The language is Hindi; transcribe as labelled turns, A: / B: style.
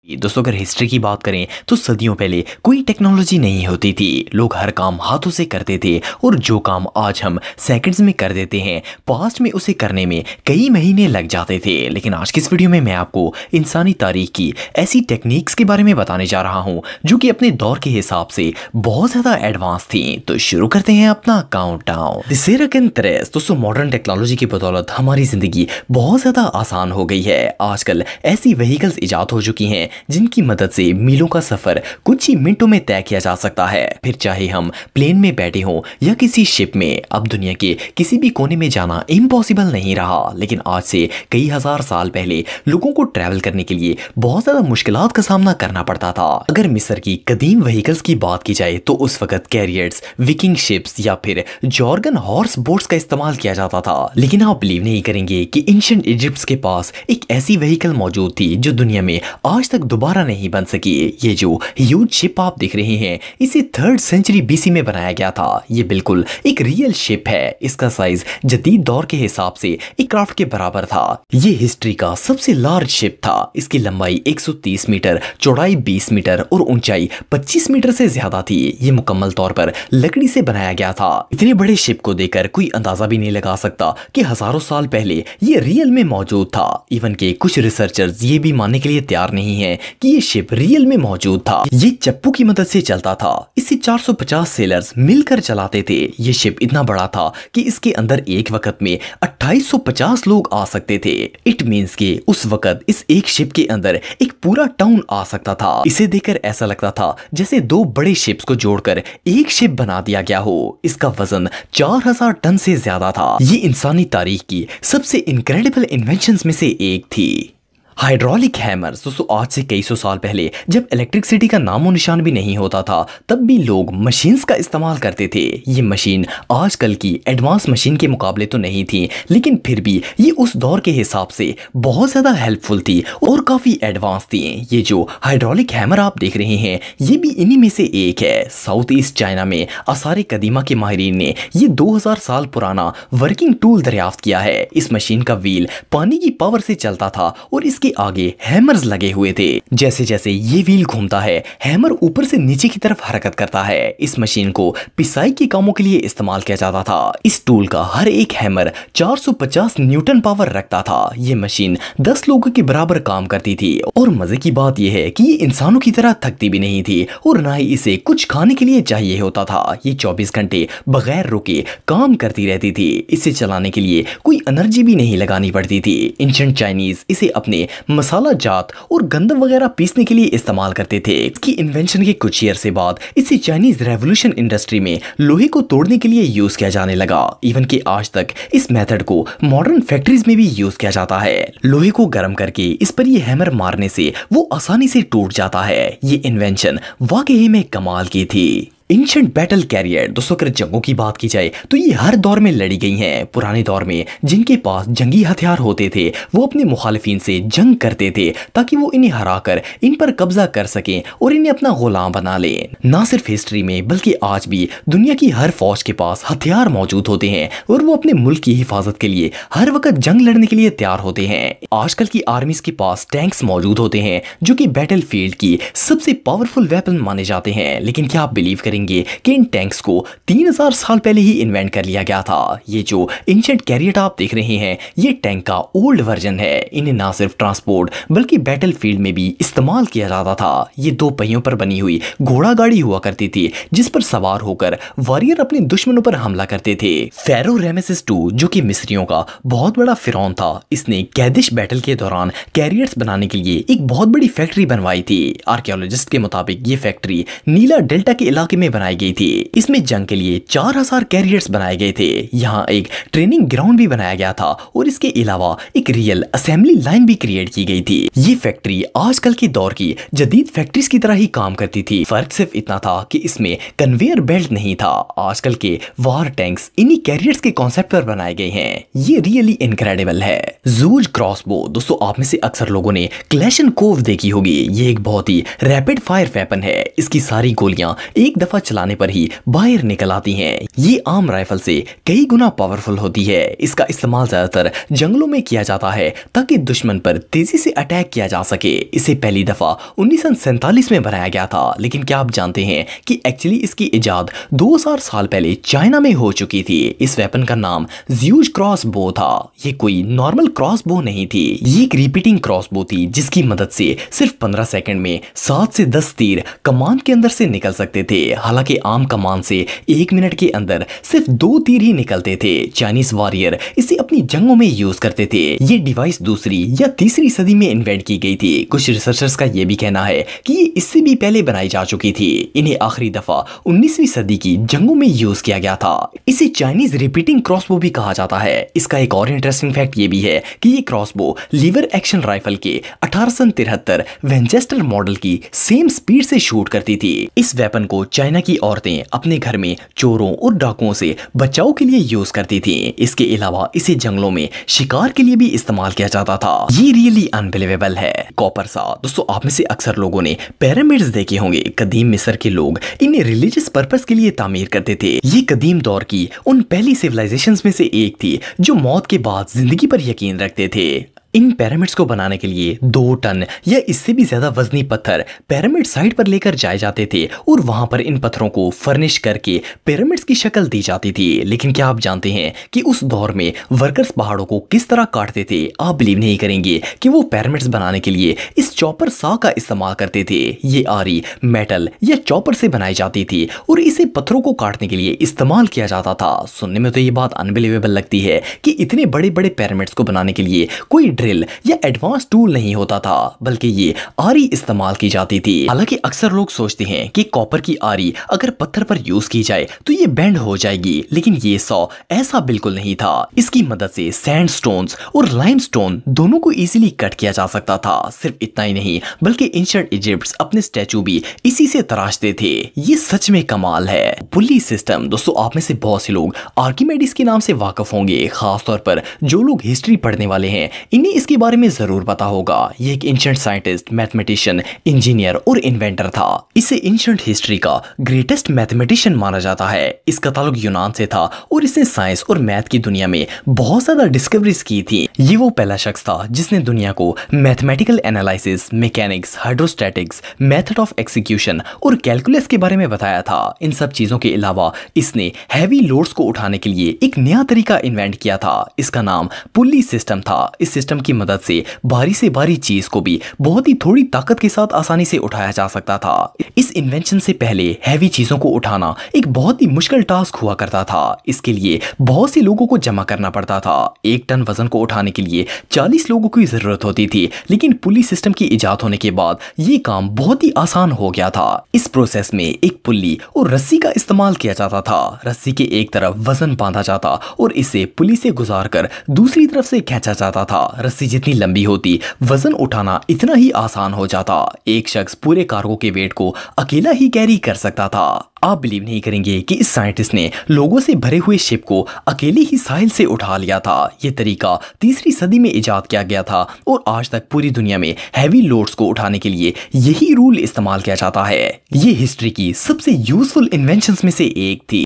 A: दोस्तों अगर हिस्ट्री की बात करें तो सदियों पहले कोई टेक्नोलॉजी नहीं होती थी। लोग हर काम हाथों से करते थे और जो काम आज हम सेकंड्स में कर देते हैं पास्ट में उसे करने में कई महीने लग जाते थे। लेकिन आज की इस वीडियो में मैं आपको इंसानी तारीख की ऐसी टेक्निक्स के बारे में बताने जा रहा हूं जो कि अपने दौर के हिसाब से बहुत ज्यादा एडवांस थी। तो शुरू करते हैं अपना काउंटडाउन। दोस्तों मॉडर्न टेक्नोलॉजी की बदौलत हमारी जिंदगी बहुत ज्यादा आसान हो गई है। आजकल ऐसी व्हीकल्स इजाद हो चुकी हैं जिनकी मदद से मीलों का सफर कुछ ही मिनटों में तय किया जा सकता है। फिर चाहे हम प्लेन में बैठे हों या किसी शिप में, अब दुनिया के किसी भी कोने में जाना इम्पॉसिबल नहीं रहा। लेकिन आज से कई हजार साल पहले लोगों को ट्रैवल करने के लिए बहुत ज्यादा मुश्किलात का सामना करना पड़ता था। अगर मिस्र की कदीम व्हीकल्स की बात की जाए तो उस वक्त कैरियर्स, विकिंग शिप्स या फिर जॉर्गन हॉर्स बोट्स का इस्तेमाल किया जाता था। लेकिन आप बिलीव नहीं करेंगे कि एंशिएंट इजिप्ट के पास एक ऐसी व्हीकल मौजूद थी जो दुनिया में आज तक दोबारा नहीं बन सकी। ये जो ह्यूज शिप आप देख रहे हैं इसे 3rd सेंचुरी बीसी में बनाया गया था। ये बिल्कुल एक रियल शिप है। इसका साइज जदीद दौर के हिसाब से एक क्राफ्ट के बराबर था। ये हिस्ट्री का सबसे लार्ज शिप था। इसकी लंबाई 130 मीटर, चौड़ाई 20 मीटर और ऊंचाई 25 मीटर से ज्यादा थी। ये मुकम्मल तौर पर लकड़ी से बनाया गया था। इतने बड़े शिप को देखकर कोई अंदाजा भी नहीं लगा सकता कि हजारों साल पहले ये रियल में मौजूद था। इवन के कुछ रिसर्चर्स ये भी मानने के लिए तैयार नहीं है कि ये शिप रियल में मौजूद था। ये चप्पू की मदद से चलता था। इसे 450 सेलर्स मिलकर चलाते थे। ये शिप इतना बड़ा था कि इसके अंदर एक वक्त में 2850 लोग आ सकते थे। इट मींस कि उस वक्त इस एक शिप के अंदर एक पूरा टाउन आ सकता था। इसे देखकर ऐसा लगता था जैसे 2 बड़े शिप्स को जोड़कर एक शिप बना दिया गया हो। इसका वजन 4000 टन से ज्यादा था। ये इंसानी तारीख की सबसे इनक्रेडिबल इन्वेंशंस में से एक थी। Hydraulic hammers. दोस्तों आज से कई सौ साल पहले जब इलेक्ट्रिसिटी का नामो निशान भी नहीं होता था तब भी लोग मशीन्स का इस्तेमाल करते थे। ये मशीन आजकल की एडवांस मशीन के मुकाबले तो नहीं थी, लेकिन फिर भी ये उस दौर के हिसाब से बहुत ज्यादा हेल्पफुल थी और काफी एडवांस थी। ये जो हाइड्रोलिक हैमर आप देख रहे हैं ये भी इन्हीं में से एक है। साउथ ईस्ट चाइना में आसार कदीमा के माहिरीन ने ये 2000 साल पुराना वर्किंग टूल दरियाफ्त किया है। इस मशीन का व्हील पानी की पावर से चलता था और इसके आगे हैमर्स लगे हुए थे। जैसे जैसे ये व्हील घूमता है हैमर ऊपर से नीचे की तरफ हरकत करता है। इस मशीन को पिसाई के कामों के लिए इस्तेमाल किया जाता था। इस टूल का हर एक हैमर 450 न्यूटन पावर रखता था। ये मशीन 10 लोगों के बराबर काम करती थी और मजे की बात यह है कि ये इंसानों की तरह थकती भी नहीं थी और ना ही इसे कुछ खाने के लिए चाहिए होता था। ये 24 घंटे बगैर रुके काम करती रहती थी। इसे चलाने के लिए कोई एनर्जी भी नहीं लगानी पड़ती थी। एंशिएंट चाइनीज इसे अपने मसाला जात और गंदम वगैरह पीसने के लिए इस्तेमाल करते थे। इसकी इन्वेंशन के कुछ ईयर से बाद इसे चाइनीज रेवोल्यूशन इंडस्ट्री में लोहे को तोड़ने के लिए यूज किया जाने लगा। इवन कि आज तक इस मेथड को मॉडर्न फैक्ट्रीज में भी यूज किया जाता है। लोहे को गर्म करके इस पर ये हैमर मारने से वो आसानी से टूट जाता है। ये इन्वेंशन वाकई में कमाल की थी। Ancient battle carrier. दोस्तों अगर जंगों की बात की जाए तो ये हर दौर में लड़ी गई हैं। पुराने दौर में जिनके पास जंगी हथियार होते थे वो अपने मुखालिफिन से जंग करते थे ताकि वो इन्हें हराकर इन पर कब्जा कर सकें और इन्हें अपना गुलाम बना लें। ना सिर्फ हिस्ट्री में बल्कि आज भी दुनिया की हर फौज के पास हथियार मौजूद होते हैं और वो अपने मुल्क की हिफाजत के लिए हर वक्त जंग लड़ने के लिए तैयार होते हैं। आजकल की आर्मीज के पास टैंक्स मौजूद होते हैं जो कि बैटल फील्ड की सबसे पावरफुल वेपन माने जाते हैं। लेकिन क्या आप बिलीव करेंगे कि इन टैंक्स को 3000 साल पहले ही इन्वेंट कर लिया गया था। ये जो एंशिएंट कैरियर आप देख रहे हैं ये टैंक का ओल्ड वर्जन है। इन्हें ना सिर्फ ट्रांसपोर्ट बल्कि बैटल फील्ड में भी इस्तेमाल किया जाता था। ये 2 पहियों पर बनी हुई घोड़ा गाड़ी हुआ करती थी जिस पर सवार होकर वॉरियर अपने दुश्मनों पर हमला करते थे। फेरो रामेसेस II जो कि मिस्रियों का बहुत बड़ा फिरौन था, इसने कैदिश बैटल के दौरान कैरियर्स बनाने के लिए एक बहुत बड़ी फैक्ट्री बनवाई थी। आर्कियोलॉजिस्ट के मुताबिक ये फैक्ट्री नीला डेल्टा के इलाके में बनाई गई थी। इसमें जंग के लिए 4000 कैरियर्स बनाए गए थे। यहाँ एक ट्रेनिंग ग्राउंड भी बनाया गया था और इसके अलावा एक रियल असेंबली लाइन भी क्रिएट की गई थी। ये फैक्ट्री आजकल के दौर की जदीद फैक्ट्रीज की तरह ही काम करती थी। फर्क सिर्फ इतना था कि इसमें कन्वेयर बेल्ट नहीं था। आजकल के वार टैंक्स इन्हीं कैरियर्स के कॉन्सेप्ट पर बनाए गए हैं। ये रियली इनक्रेडिबल है। जूज क्रॉसबो। दोस्तों आप में से अक्सर लोगों ने क्लैशनकोव देखी होगी। ये एक बहुत ही रैपिड फायर वेपन है। इसकी सारी गोलियां एक दफा दफा चलाने पर ही बाहर निकल आती हैं। ये आम राइफल से कई गुना पावरफुल होती है। इसका इस्तेमाल ज्यादातर जंगलों में किया जाता है ताकि दुश्मन पर तेजी से अटैक किया जा सके। इसे पहली दफा 1947 में बनाया गया था, लेकिन क्या आप जानते हैं कि एक्चुअली इसकी इजाद 2000 साल पहले चाइना में हो चुकी थी। इस वेपन का नाम ज़्यूज क्रॉस बो था। ये कोई नॉर्मल क्रॉस बो नहीं थी, ये एक रिपीटिंग क्रॉस बो थी जिसकी मदद से सिर्फ 15 सेकंड में 7 से 10 तीर कमान के अंदर से निकल सकते थे। हालांकि आम कमान से 1 मिनट के अंदर सिर्फ 2 तीर ही निकलते थे। चाइनीज वॉरियर इसे अपनी जंगों में यूज करते थे। ये डिवाइस दूसरी या तीसरी सदी में इन्वेंट की गई थी। कुछ रिसर्चर्स का यह भी कहना है कि ये इससे भी पहले बनाई जा चुकी थी। इन्हें आखिरी दफा 19वीं सदी की जंगों में यूज किया गया था। इसे चाइनीज रिपीटिंग क्रॉसबो भी कहा जाता है। इसका एक और इंटरेस्टिंग फैक्ट ये भी है कि ये क्रॉसबो लीवर एक्शन राइफल के 1873 विंचेस्टर मॉडल की सेम स्पीड से शूट करती थी। इस वेपन को चाइना की औरतें अपने घर में चोरों और डाकुओं से बचाव के लिए यूज करती थी। इसके अलावा इसे जंगलों में शिकार के लिए भी इस्तेमाल किया जाता था। ये रियली अनबिलीवेबल है। कॉपर सा दोस्तों, आप में से अक्सर लोगों ने पिरामिड्स देखे होंगे। कदीम मिस्र के लोग इन्हें रिलीजियस पर्पस के लिए तामीर करते थे। ये कदीम दौर की उन पहली सिविलाइजेशंस में से एक थी जो मौत के बाद जिंदगी पर यकीन रखते थे। इन पिरामिड्स को बनाने के लिए 2 टन या इससे भी ज्यादा वजनी पत्थर पिरामिड साइट पर लेकर जाए जाते थे और वहां पर इन पत्थरों को फर्निश करके पिरामिड्स की शक्ल दी जाती थी। लेकिन क्या आप जानते हैं कि उस दौर में वर्कर्स पहाड़ों को किस तरह काटते थे? आप बिलीव नहीं करेंगे कि वो पिरामिड्स बनाने के लिए इस चॉपर सा का इस्तेमाल करते थे। ये आरी मेटल या चॉपर से बनाई जाती थी और इसे पत्थरों को काटने के लिए इस्तेमाल किया जाता था। सुनने में तो ये बात अनबिलीवेबल लगती है कि इतने बड़े बड़े पिरामिड्स को बनाने के लिए कोई या एडवांस टूल नहीं होता था, बल्कि ये आरी इस्तेमाल की जाती थी। हालांकि अक्सर लोग सोचते हैं कि कॉपर की आरी अगर पत्थर पर यूज की जाए तो ये बेंड हो जाएगी, लेकिन ये ऐसा बिल्कुल नहीं था। इसकी मदद से सैंडस्टोन्स और लाइमस्टोन दोनों को इजीली कट किया जा सकता था। सिर्फ इतना ही नहीं, बल्कि एंशिएंट इजिप्ट अपने स्टैचू भी इसी से तराशते थे। ये सच में कमाल है। पुली सिस्टम दोस्तों, आप में से बहुत से लोग आर्किमिडीज के नाम से वाकिफ होंगे। खासतौर पर जो लोग हिस्ट्री पढ़ने वाले हैं, इन्हें इसके बारे में जरूर पता होगा। ये एक एंशिएंट साइंटिस्ट, मैथमेटिशियन, इंजीनियर और इन्वेंटर था। इसे एंशिएंट हिस्ट्री का ग्रेटेस्ट मैथमेटिशियन माना जाता है। इसका ताल्लुक यूनान से था और इसने साइंस और मैथ की दुनिया में बहुत ज्यादा डिस्कवरीज की थी। ये वो पहला शख्स था जिसने दुनिया को mathematical analysis, mechanics, hydrostatics, method of execution और कैलकुलस के बारे में बताया था। इन सब चीजों के अलावा इसने हैवी लोड्स को उठाने के लिए एक नया तरीका इन्वेंट किया था। इसका नाम पुली सिस्टम था। इस सिस्टम की मदद से भारी से भारी चीज को भी बहुत ही थोड़ी ताकत के साथ आसानी से उठाया जा सकता था। इस इन्वेंशन से पहले हैवी चीजों को उठाना एक बहुत ही मुश्किल टास्क हुआ करता था। इसके लिए बहुत से लोगों को जमा करना पड़ता था। 1 टन वजन को उठाने के लिए 40 लोगों की जरूरत होती थी, लेकिन पुली सिस्टम की इजाद होने के बाद ये काम बहुत ही आसान हो गया था। इस प्रोसेस में एक पुल्ली और रस्सी का इस्तेमाल किया जाता था। रस्सी के एक तरफ वजन बांधा जाता और इसे पुली से गुजार कर दूसरी तरफ से खींचा जाता था। रस्सी जितनी लंबी होती, वजन उठाना इतना ही आसान हो जाता। एक शख्स पूरे कार्गो के वेट को अकेला ही कैरी कर सकता था। आप बिलीव नहीं करेंगे कि इस साइंटिस्ट ने लोगों से भरे हुए शिप को अकेले ही साहिल से उठा लिया था। यह तरीका 3री सदी में इजाद किया गया था और आज तक पूरी दुनिया में हैवी लोड्स को उठाने के लिए यही रूल इस्तेमाल किया जाता है। ये हिस्ट्री की सबसे यूजफुल इन्वेंशंस में से एक थी।